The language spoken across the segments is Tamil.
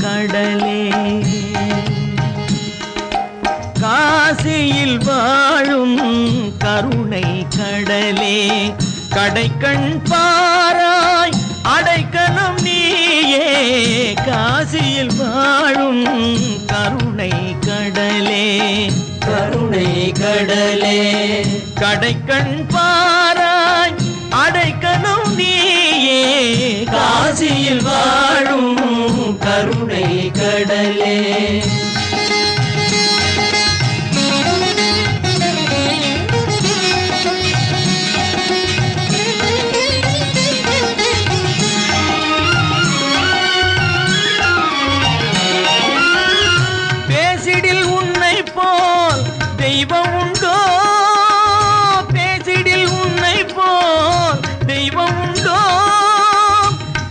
கடலே காசியில் வாழும் கருணை கடலே கடைக்கண் பாராய் அடைக்கலம் நீயே காசியில் வாழும் கருணை கடலே கருணை கடலே கடைக்கண் பாராய் அடைக்கலம் நீயே காசியில் வாழும் கருணை கடலே தெய்வம் உண்டோ பேசிடில் உன்னை போல் தெய்வம் உண்டோ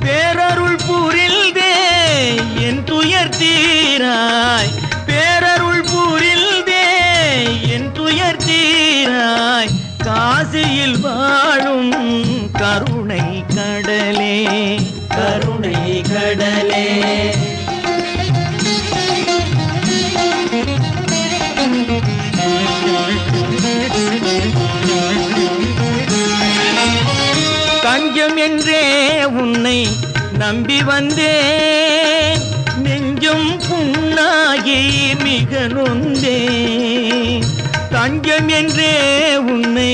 பேரருள் புரில்தே என் துயர் தீராய் பேரருள் புரில்தே என் துயர் தீராய் காசியில் வாழும் கருணை கடலே கருணை கடலே தஞ்சம் என்றே உன்னை நம்பி வந்தேன் நெஞ்சம் புண்ணாகி மிக நொந்தேன் தஞ்சம் என்றே உன்னை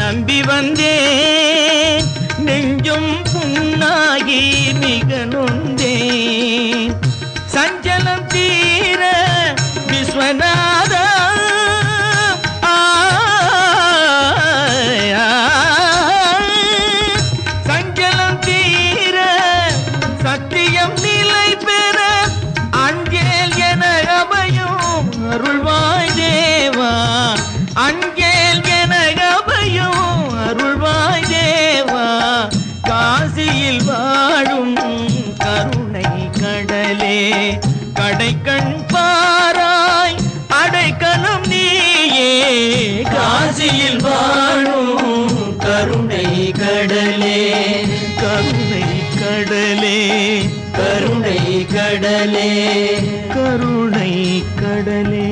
நம்பி வந்தேன் நெஞ்சம் புண்ணாகி மிக நொந்தேன் சஞ்சலம் தீர விஸ்வநாதா அருள்வாய் தேவா அங்கேல் எனகபையும் அருள்வாய் தேவா காசியில் வாழும் கருணை கடலே கடைக்கண் பாராய் அடைக்கலம் நீயே காசியில் வாழும் கருணை கடலே கருணை கடலே கருணை கடலே கருணை கடலே